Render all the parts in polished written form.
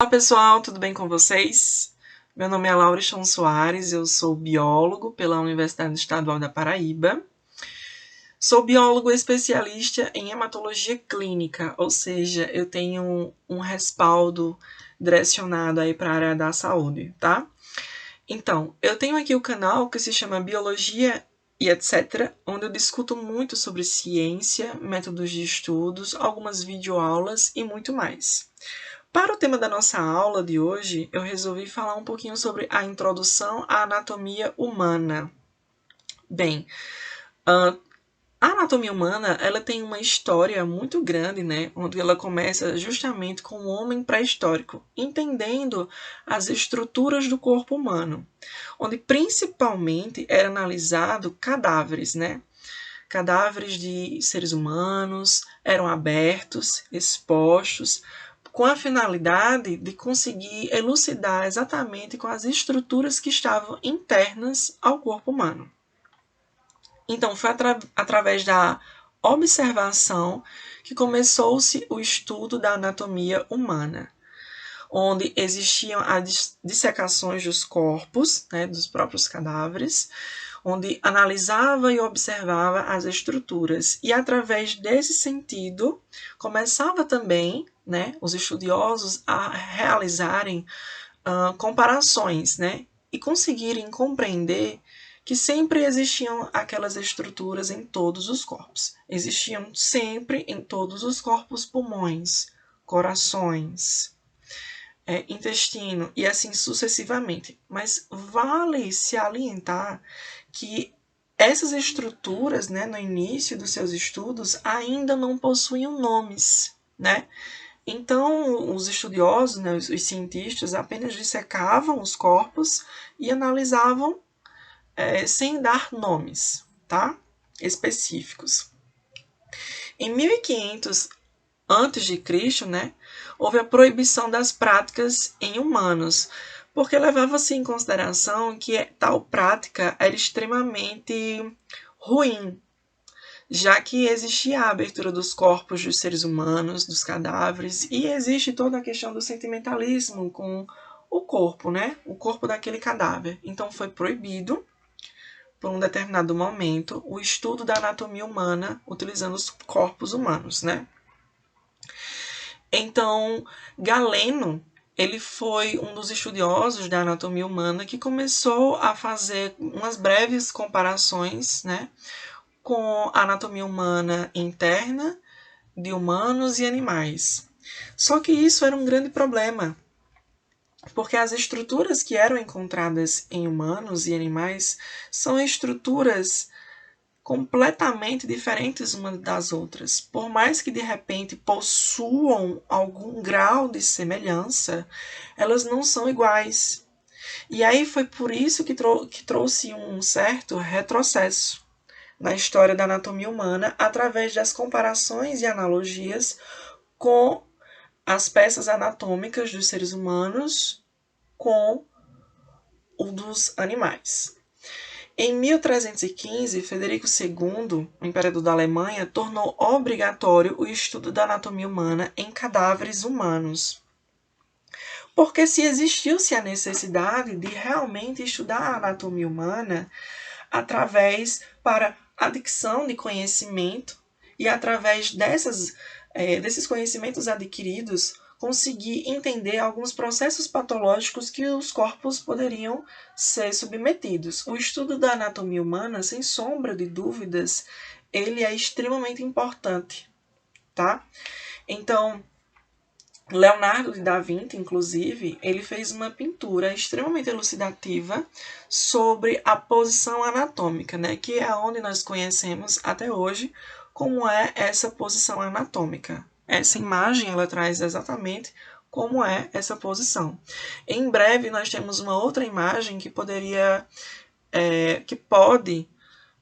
pessoal, tudo bem com vocês? Meu nome é Laurison Soares, eu sou biólogo pela Universidade Estadual da Paraíba. Sou biólogo especialista em hematologia clínica, ou seja, eu tenho um respaldo direcionado aí para a área da saúde, tá? Então, eu tenho aqui o canal que se chama Biologia e etc., onde eu discuto muito sobre ciência, métodos de estudos, algumas videoaulas e muito mais. Para o tema da nossa aula de hoje, eu resolvi falar um pouquinho sobre a introdução à anatomia humana. Bem, a anatomia humana ela tem uma história muito grande, né? Onde ela começa justamente com o homem pré-histórico, entendendo as estruturas do corpo humano, onde principalmente era analisado cadáveres, né? Cadáveres de seres humanos eram abertos, expostos, com a finalidade de conseguir elucidar exatamente quais as estruturas que estavam internas ao corpo humano. Então, foi através da observação que começou-se o estudo da anatomia humana, onde existiam as dissecações dos corpos, né, dos próprios cadáveres, onde analisava e observava as estruturas. E através desse sentido, começava também, né, os estudiosos a realizarem comparações, né, e conseguirem compreender que sempre existiam aquelas estruturas em todos os corpos. Existiam sempre em todos os corpos pulmões, corações, intestino e assim sucessivamente. Mas vale salientar que essas estruturas, né, no início dos seus estudos, ainda não possuíam nomes, né? Então, os estudiosos, né, os cientistas, apenas dissecavam os corpos e analisavam sem dar nomes, tá? Específicos. Em 1500 antes de Cristo, né, houve a proibição das práticas em humanos, porque levava-se em consideração que tal prática era extremamente ruim, já que existia a abertura dos corpos dos seres humanos, dos cadáveres, e existe toda a questão do sentimentalismo com o corpo, né? O corpo daquele cadáver. Então foi proibido, por um determinado momento, o estudo da anatomia humana utilizando os corpos humanos, né? Então, Galeno, ele foi um dos estudiosos da anatomia humana que começou a fazer umas breves comparações, né, com a anatomia humana interna de humanos e animais. Só que isso era um grande problema, porque as estruturas que eram encontradas em humanos e animais são estruturas completamente diferentes umas das outras. Por mais que de repente possuam algum grau de semelhança, elas não são iguais. E aí foi por isso que trouxe um certo retrocesso na história da anatomia humana através das comparações e analogias com as peças anatômicas dos seres humanos com o dos animais. Em 1315, Frederico II, o imperador da Alemanha, tornou obrigatório o estudo da anatomia humana em cadáveres humanos. Porque se existiu-se a necessidade de realmente estudar a anatomia humana através para adicção de conhecimento e através desses conhecimentos adquiridos conseguir entender alguns processos patológicos que os corpos poderiam ser submetidos. O estudo da anatomia humana, sem sombra de dúvidas, ele é extremamente importante, tá? Então, Leonardo da Vinci, inclusive, ele fez uma pintura extremamente elucidativa sobre a posição anatômica, né? Que é onde nós conhecemos até hoje como é essa posição anatômica. Essa imagem ela traz exatamente como é essa posição. Em breve nós temos uma outra imagem que que pode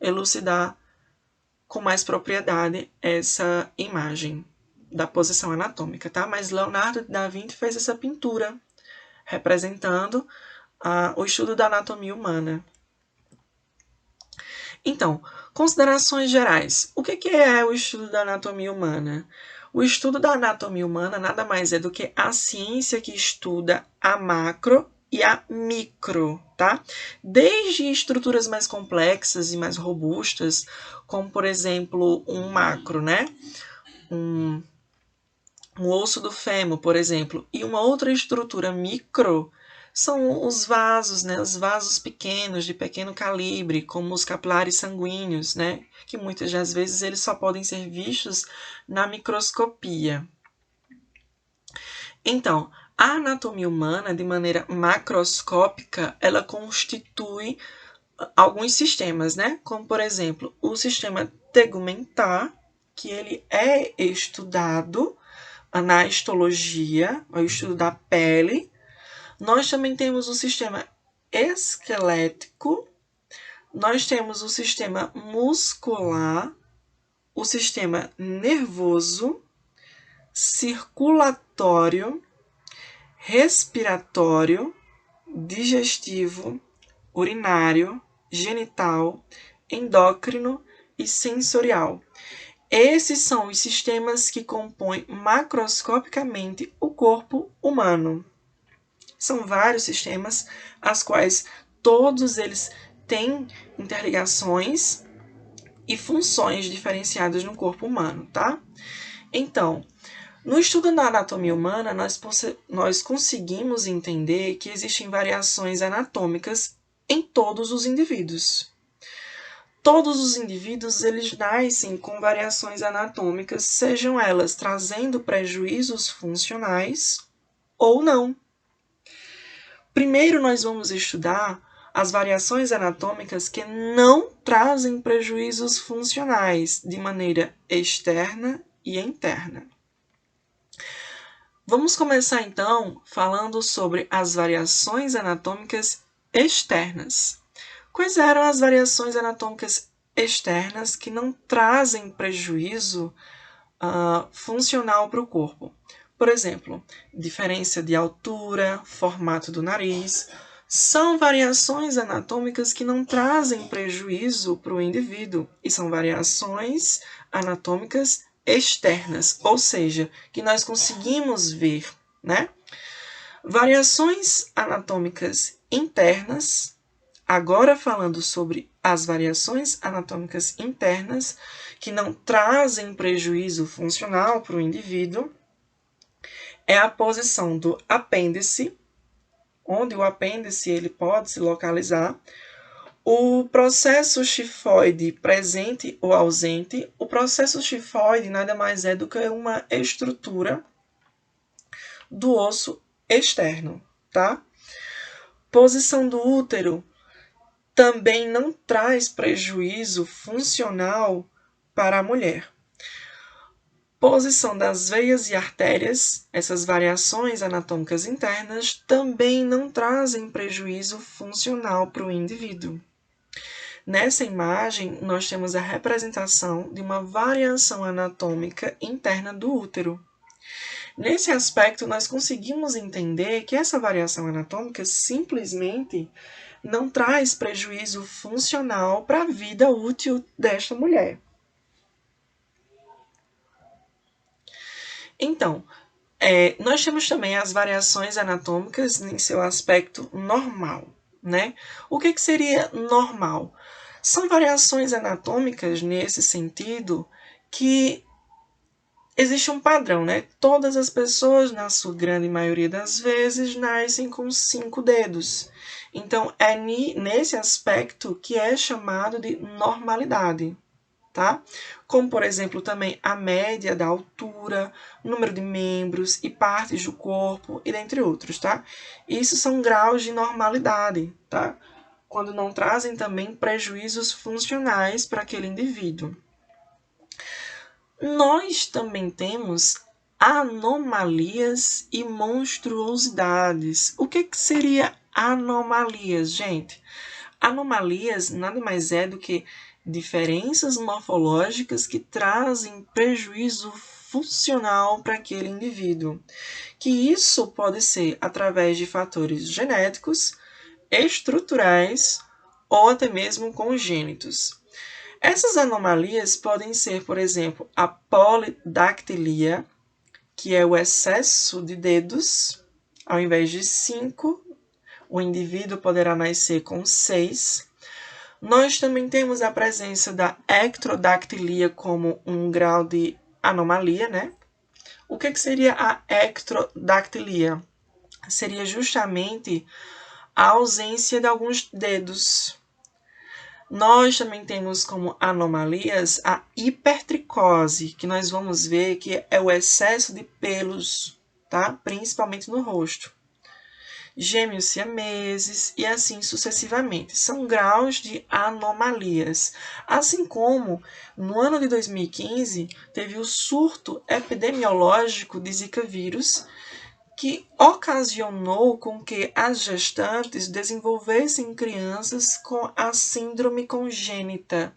elucidar com mais propriedade essa imagem da posição anatômica, tá? Mas Leonardo da Vinci fez essa pintura representando o estudo da anatomia humana. Então, considerações gerais. O que é o estudo da anatomia humana? O estudo da anatomia humana nada mais é do que a ciência que estuda a macro e a micro, tá? Desde estruturas mais complexas e mais robustas, como, por exemplo, um macro, né? Um osso do fêmur, por exemplo, e uma outra estrutura micro são os vasos, né? Os vasos pequenos, de pequeno calibre, como os capilares sanguíneos, né? Que muitas das vezes eles só podem ser vistos na microscopia. Então, a anatomia humana, de maneira macroscópica, ela constitui alguns sistemas, né? Como, por exemplo, o sistema tegumentar, que ele é estudado na histologia, o estudo da pele. Nós também temos o sistema esquelético, nós temos o sistema muscular, o sistema nervoso, circulatório, respiratório, digestivo, urinário, genital, endócrino e sensorial. Esses são os sistemas que compõem macroscopicamente o corpo humano. São vários sistemas, as quais todos eles têm interligações e funções diferenciadas no corpo humano, tá? Então, no estudo da anatomia humana, nós conseguimos entender que existem variações anatômicas em todos os indivíduos. Todos os indivíduos eles nascem com variações anatômicas, sejam elas trazendo prejuízos funcionais ou não. Primeiro nós vamos estudar as variações anatômicas que não trazem prejuízos funcionais de maneira externa e interna. Vamos começar então falando sobre as variações anatômicas externas. Quais eram as variações anatômicas externas que não trazem prejuízo funcional para o corpo? Por exemplo, diferença de altura, formato do nariz, são variações anatômicas que não trazem prejuízo para o indivíduo e são variações anatômicas externas, ou seja, que nós conseguimos ver, né? Variações anatômicas internas. Agora falando sobre as variações anatômicas internas, que não trazem prejuízo funcional para o indivíduo, é a posição do apêndice, onde o apêndice ele pode se localizar, o processo xifoide presente ou ausente. O processo xifoide nada mais é do que uma estrutura do osso externo, tá? Posição do útero também não traz prejuízo funcional para a mulher. Posição das veias e artérias, essas variações anatômicas internas também não trazem prejuízo funcional para o indivíduo. Nessa imagem, nós temos a representação de uma variação anatômica interna do útero. Nesse aspecto, nós conseguimos entender que essa variação anatômica simplesmente não traz prejuízo funcional para a vida útil desta mulher. Então, nós temos também as variações anatômicas em seu aspecto normal, né? O que seria normal? São variações anatômicas nesse sentido que existe um padrão, né? Todas as pessoas, na sua grande maioria das vezes, nascem com 5 dedos. Então, é nesse aspecto que é chamado de normalidade, tá? Como, por exemplo, também a média da altura, número de membros e partes do corpo, e dentre outros, tá? Isso são graus de normalidade, tá? Quando não trazem também prejuízos funcionais para aquele indivíduo. Nós também temos anomalias e monstruosidades. O que seria anomalias, gente? Anomalias nada mais é do que diferenças morfológicas que trazem prejuízo funcional para aquele indivíduo. Que isso pode ser através de fatores genéticos, estruturais ou até mesmo congênitos. Essas anomalias podem ser, por exemplo, a polidactilia, que é o excesso de dedos. Ao invés de 5, o indivíduo poderá nascer com 6. Nós também temos a presença da ectrodactilia como um grau de anomalia, né? O que seria a ectrodactilia? Seria justamente a ausência de alguns dedos. Nós também temos como anomalias a hipertricose, que nós vamos ver que é o excesso de pelos, tá? Principalmente no rosto. Gêmeos siameses e assim sucessivamente. São graus de anomalias. Assim como no ano de 2015 teve o surto epidemiológico de Zika vírus, que ocasionou com que as gestantes desenvolvessem crianças com a síndrome congênita,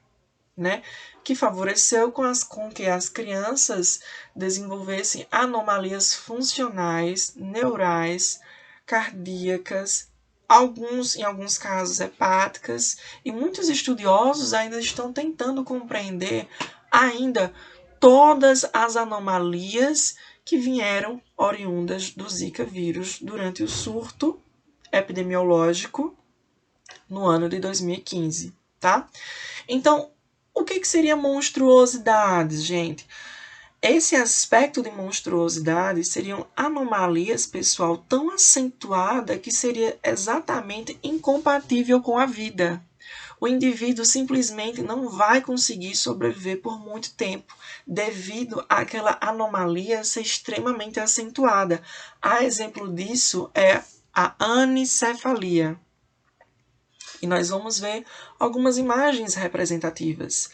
né? Que favoreceu com que as crianças desenvolvessem anomalias funcionais, neurais, cardíacas, em alguns casos hepáticas, e muitos estudiosos ainda estão tentando compreender ainda todas as anomalias que vieram oriundas do Zika vírus durante o surto epidemiológico no ano de 2015, tá? Então, o que seria monstruosidades, gente? Esse aspecto de monstruosidade seriam anomalias, pessoal, tão acentuada que seria exatamente incompatível com a vida. O indivíduo simplesmente não vai conseguir sobreviver por muito tempo, devido àquela anomalia ser extremamente acentuada. A exemplo disso é a anencefalia. E nós vamos ver algumas imagens representativas.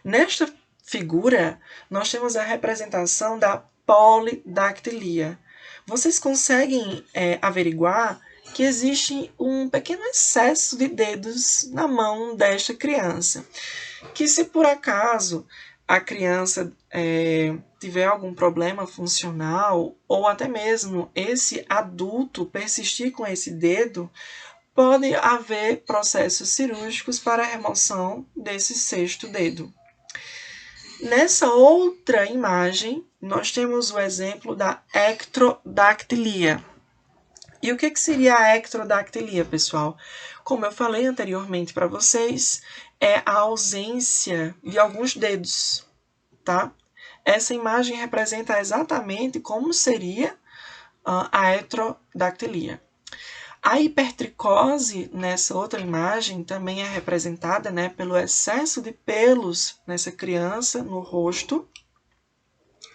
Nesta figura, nós temos a representação da polidactilia. Vocês conseguem averiguar que existe um pequeno excesso de dedos na mão desta criança, que se por acaso a criança tiver algum problema funcional, ou até mesmo esse adulto persistir com esse dedo, pode haver processos cirúrgicos para a remoção desse sexto dedo. Nessa outra imagem, nós temos o exemplo da ectrodactilia. E o que seria a ectrodactilia, pessoal? Como eu falei anteriormente para vocês, é a ausência de alguns dedos, tá? Essa imagem representa exatamente como seria a ectrodactilia. A hipertricose, nessa outra imagem, também é representada, né, pelo excesso de pelos nessa criança no rosto,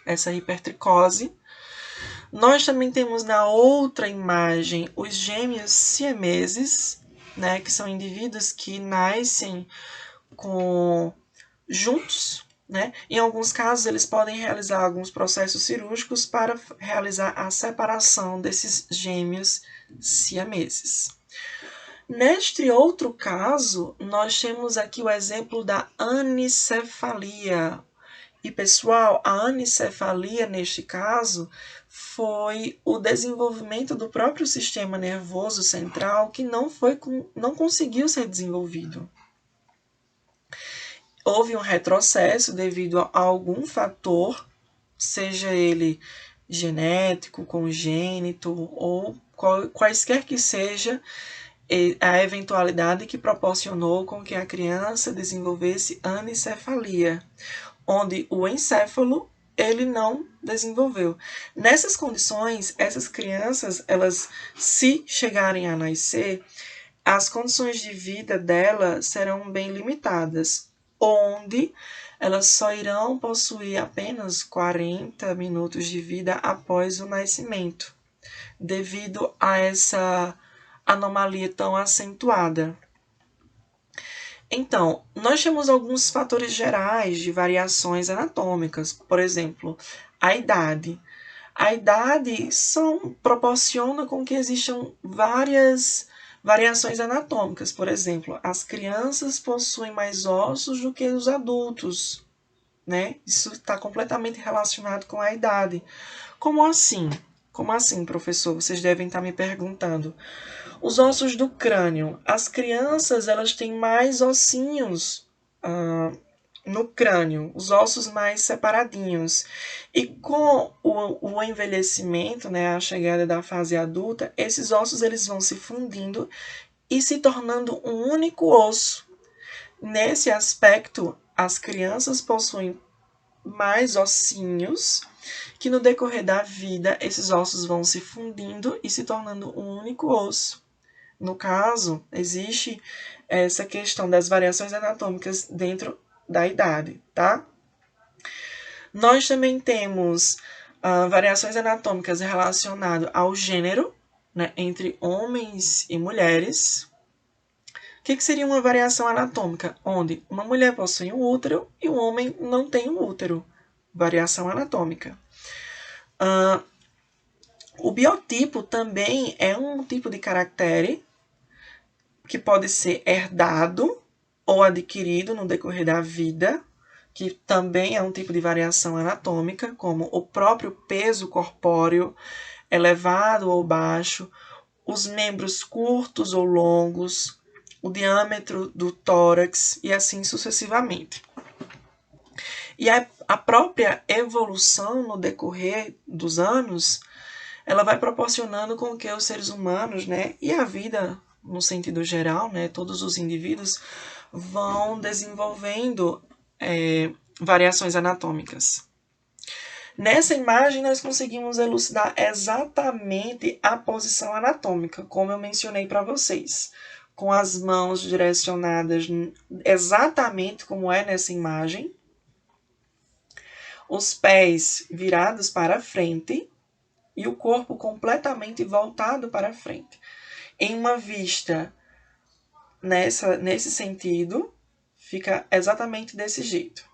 essa hipertricose. Nós também temos na outra imagem os gêmeos siameses, né, que são indivíduos que nascem juntos, né? Em alguns casos, eles podem realizar alguns processos cirúrgicos para realizar a separação desses gêmeos siameses. Neste outro caso, nós temos aqui o exemplo da anencefalia. E, pessoal, a anencefalia, neste caso, foi o desenvolvimento do próprio sistema nervoso central que não conseguiu ser desenvolvido. Houve um retrocesso devido a algum fator, seja ele genético, congênito ou quaisquer que seja a eventualidade que proporcionou com que a criança desenvolvesse anencefalia, onde o encéfalo ele não desenvolveu. Nessas condições, essas crianças, elas, se chegarem a nascer, as condições de vida delas serão bem limitadas, onde elas só irão possuir apenas 40 minutos de vida após o nascimento, devido a essa anomalia tão acentuada. Então, nós temos alguns fatores gerais de variações anatômicas, por exemplo, a idade. A idade proporciona com que existam várias variações anatômicas. Por exemplo, as crianças possuem mais ossos do que os adultos, né? Isso está completamente relacionado com a idade. Como assim? Como assim, professor? Vocês devem estar me perguntando. Os ossos do crânio. As crianças, elas têm mais ossinhos no crânio, os ossos mais separadinhos. E com o envelhecimento, né, a chegada da fase adulta, esses ossos eles vão se fundindo e se tornando um único osso. Nesse aspecto, as crianças possuem mais ossinhos, que no decorrer da vida, esses ossos vão se fundindo e se tornando um único osso. No caso, existe essa questão das variações anatômicas dentro da idade, tá? Nós também temos variações anatômicas relacionadas ao gênero, né, entre homens e mulheres. O que seria uma variação anatômica? Onde uma mulher possui um útero e um homem não tem um útero. Variação anatômica. O biotipo também é um tipo de caractere que pode ser herdado ou adquirido no decorrer da vida, que também é um tipo de variação anatômica, como o próprio peso corpóreo, elevado ou baixo, os membros curtos ou longos, o diâmetro do tórax e assim sucessivamente. E a própria evolução no decorrer dos anos, ela vai proporcionando com que os seres humanos, né, e a vida no sentido geral, né, todos os indivíduos vão desenvolvendo variações anatômicas. Nessa imagem, nós conseguimos elucidar exatamente a posição anatômica, como eu mencionei para vocês, com as mãos direcionadas exatamente como é nessa imagem, os pés virados para frente e o corpo completamente voltado para frente. Em uma vista nesse sentido, fica exatamente desse jeito.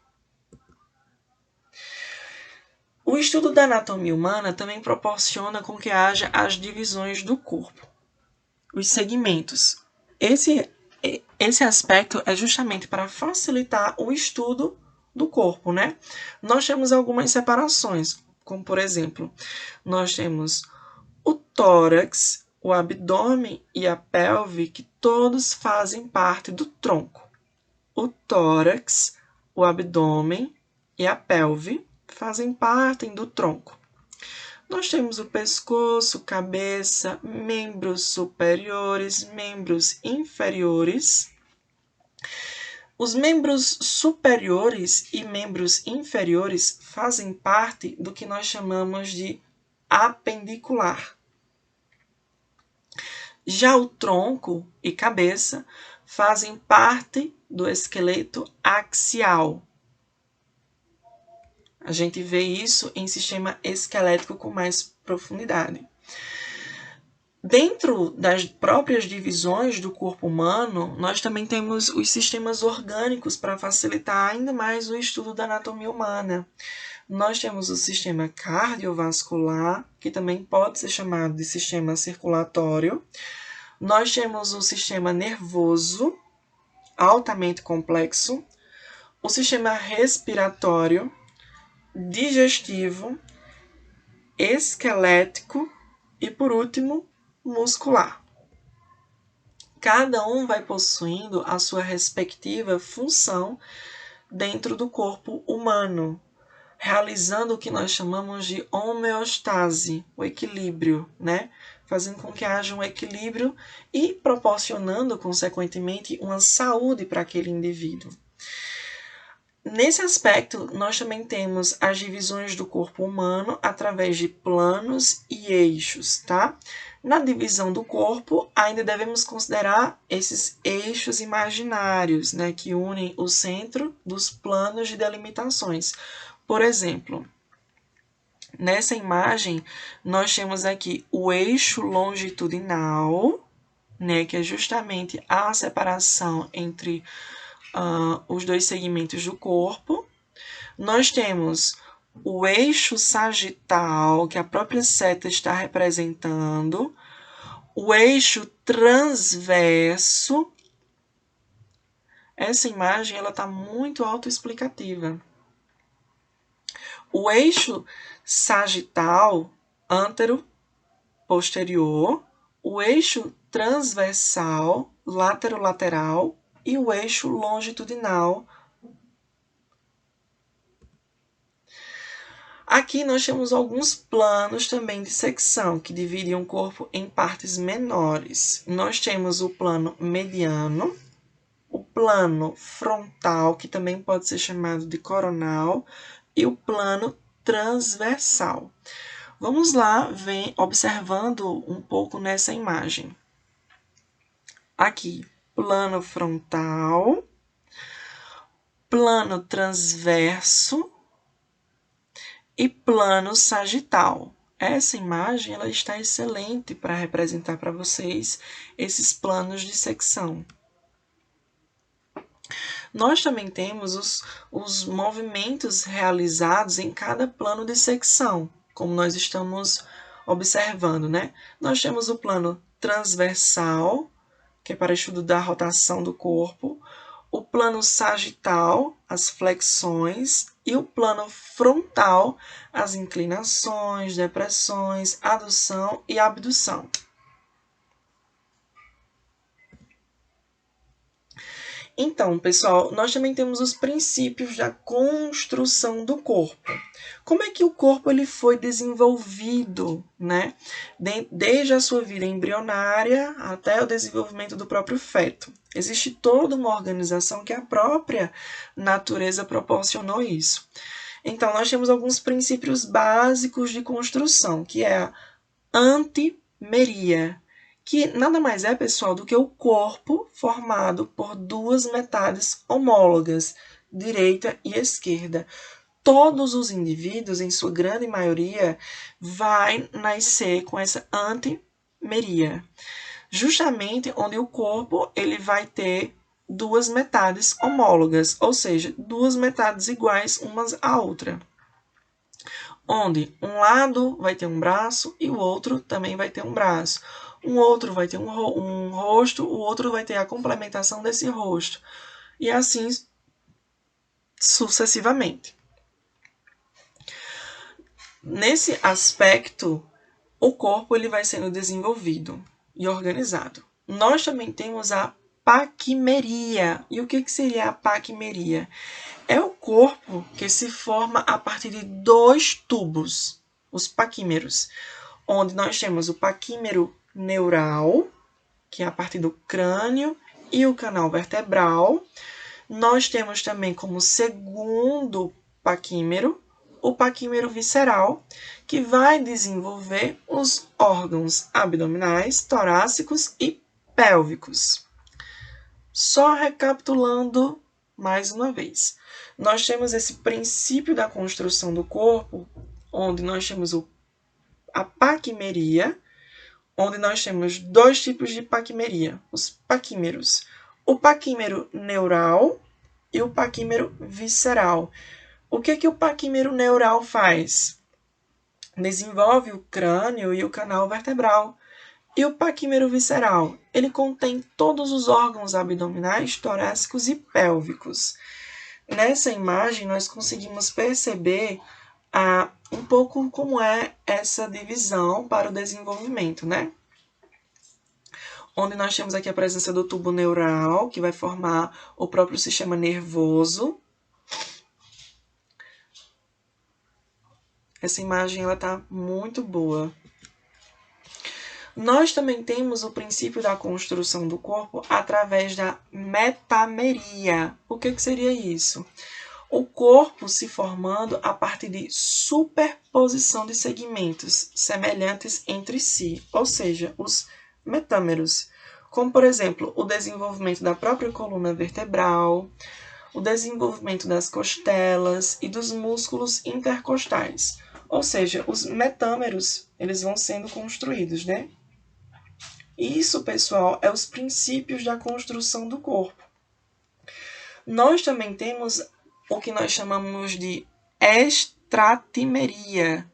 O estudo da anatomia humana também proporciona com que haja as divisões do corpo, os segmentos. Esse aspecto é justamente para facilitar o estudo do corpo, né? Nós temos algumas separações, como por exemplo, nós temos o tórax, o abdômen e a pelve, que todos fazem parte do tronco. O tórax, o abdômen e a pelve fazem parte do tronco. Nós temos o pescoço, cabeça, membros superiores, membros inferiores. Os membros superiores e membros inferiores fazem parte do que nós chamamos de apendicular. Já o tronco e cabeça fazem parte do esqueleto axial. A gente vê isso em sistema esquelético com mais profundidade. Dentro das próprias divisões do corpo humano, nós também temos os sistemas orgânicos para facilitar ainda mais o estudo da anatomia humana. Nós temos o sistema cardiovascular, que também pode ser chamado de sistema circulatório. Nós temos o sistema nervoso, altamente complexo, o sistema respiratório, digestivo, esquelético e, por último, muscular. Cada um vai possuindo a sua respectiva função dentro do corpo humano, realizando o que nós chamamos de homeostase, o equilíbrio, né? Fazendo com que haja um equilíbrio e proporcionando, consequentemente, uma saúde para aquele indivíduo. Nesse aspecto, nós também temos as divisões do corpo humano através de planos e eixos, tá? Na divisão do corpo, ainda devemos considerar esses eixos imaginários, né, que unem o centro dos planos de delimitações. Por exemplo, nessa imagem, nós temos aqui o eixo longitudinal, né, que é justamente a separação entre os dois segmentos do corpo. Nós temos o eixo sagital, que a própria seta está representando, o eixo transverso. Essa imagem está muito autoexplicativa. O eixo sagital, antero-posterior, o eixo transversal, látero-lateral, e o eixo longitudinal, Aqui nós temos alguns planos também de secção, que dividem o corpo em partes menores. Nós temos o plano mediano, o plano frontal, que também pode ser chamado de coronal, e o plano transversal. Vamos lá, observando um pouco nessa imagem. Aqui, plano frontal, plano transverso e plano sagital. Essa imagem ela está excelente para representar para vocês esses planos de secção. Nós também temos os movimentos realizados em cada plano de secção, como nós estamos observando, né? Nós temos o plano transversal, que é para estudo da rotação do corpo, o plano sagital, as flexões, e o plano frontal, as inclinações, depressões, adução e abdução. Então, pessoal, nós também temos os princípios da construção do corpo. Como é que o corpo ele foi desenvolvido, né? Desde a sua vida embrionária até o desenvolvimento do próprio feto. Existe toda uma organização que a própria natureza proporcionou isso. Então, nós temos alguns princípios básicos de construção, que é a antimeria, que nada mais é, pessoal, do que o corpo formado por duas metades homólogas, direita e esquerda. Todos os indivíduos, em sua grande maioria, vai nascer com essa antimeria, justamente onde o corpo ele vai ter duas metades homólogas, ou seja, duas metades iguais umas à outra, onde um lado vai ter um braço e o outro também vai ter um braço. Um outro vai ter um rosto, o outro vai ter a complementação desse rosto. E assim sucessivamente. Nesse aspecto, o corpo ele vai sendo desenvolvido e organizado. Nós também temos a paquimeria. E o que seria a paquimeria? É o corpo que se forma a partir de dois tubos, os paquímeros, onde nós temos o paquímero neural, que é a partir do crânio, e o canal vertebral. Nós temos também como segundo paquímero o paquímero visceral, que vai desenvolver os órgãos abdominais, torácicos e pélvicos. Só recapitulando mais uma vez. Nós temos esse princípio da construção do corpo, onde nós temos a paquimeria, onde nós temos dois tipos de paquimeria, os paquímeros. O paquímero neural e o paquímero visceral. O que o paquímero neural faz? Desenvolve o crânio e o canal vertebral. E o paquímero visceral? Ele contém todos os órgãos abdominais, torácicos e pélvicos. Nessa imagem, nós conseguimos perceber um pouco como é essa divisão para o desenvolvimento, né? Onde nós temos aqui a presença do tubo neural, que vai formar o próprio sistema nervoso. Essa imagem ela tá muito boa. Nós também temos o princípio da construção do corpo através da metameria. O que seria isso? O corpo se formando a partir de superposição de segmentos semelhantes entre si, ou seja, os metâmeros, como, por exemplo, o desenvolvimento da própria coluna vertebral, o desenvolvimento das costelas e dos músculos intercostais. Ou seja, os metâmeros, eles vão sendo construídos, né? Isso, pessoal, é os princípios da construção do corpo. Nós também temos o que nós chamamos de estratimeria.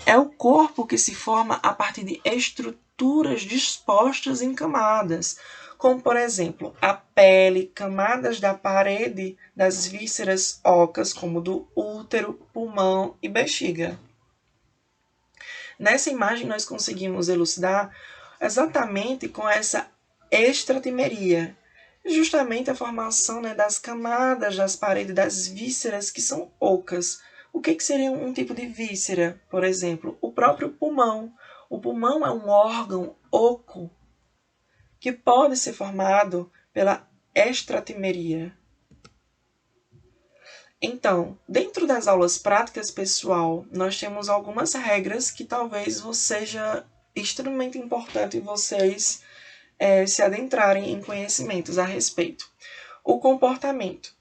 É o corpo que se forma a partir de estruturas dispostas em camadas, como, por exemplo, a pele, camadas da parede das vísceras ocas, como do útero, pulmão e bexiga. Nessa imagem, nós conseguimos elucidar exatamente com essa estratimeria, justamente a formação, né, das camadas das paredes das vísceras que são ocas, O que seria um tipo de víscera? Por exemplo, o próprio pulmão. O pulmão é um órgão oco que pode ser formado pela extratimeria. Então, dentro das aulas práticas, pessoal, nós temos algumas regras que talvez seja extremamente importante vocês se adentrarem em conhecimentos a respeito. O comportamento.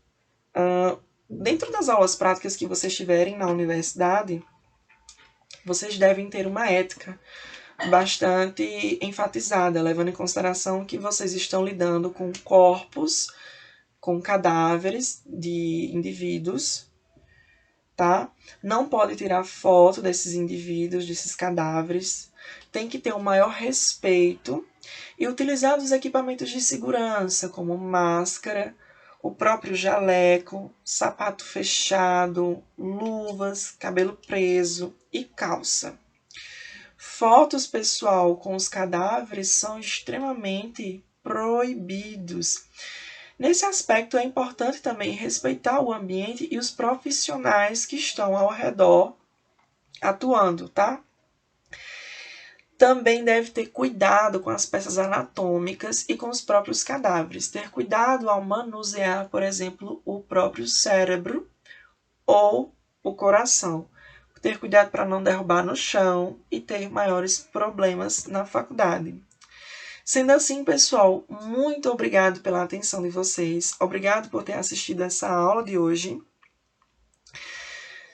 Dentro das aulas práticas que vocês tiverem na universidade, vocês devem ter uma ética bastante enfatizada, levando em consideração que vocês estão lidando com corpos, com cadáveres de indivíduos, tá? Não pode tirar foto desses indivíduos, desses cadáveres. Tem que ter um maior respeito e utilizar os equipamentos de segurança, como máscara, o próprio jaleco, sapato fechado, luvas, cabelo preso e calça. Fotos, pessoal, com os cadáveres são extremamente proibidos. Nesse aspecto, é importante também respeitar o ambiente e os profissionais que estão ao redor atuando, tá? Também deve ter cuidado com as peças anatômicas e com os próprios cadáveres. Ter cuidado ao manusear, por exemplo, o próprio cérebro ou o coração. Ter cuidado para não derrubar no chão e ter maiores problemas na faculdade. Sendo assim, pessoal, muito obrigado pela atenção de vocês. Obrigado por ter assistido essa aula de hoje.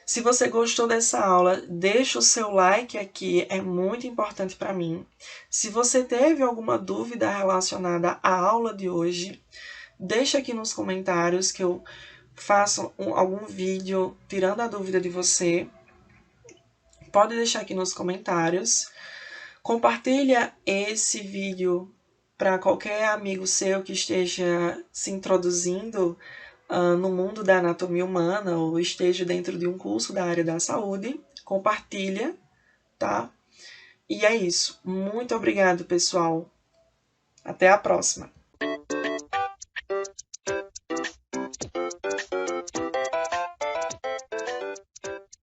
Se você gostou dessa aula, deixa o seu like aqui, é muito importante para mim. Se você teve alguma dúvida relacionada à aula de hoje, deixa aqui nos comentários que eu faço algum vídeo tirando a dúvida de você. Pode deixar aqui nos comentários. Compartilha esse vídeo para qualquer amigo seu que esteja se introduzindo no mundo da anatomia humana ou esteja dentro de um curso da área da saúde. Compartilha, tá? E é isso. Muito obrigado, pessoal. Até a próxima.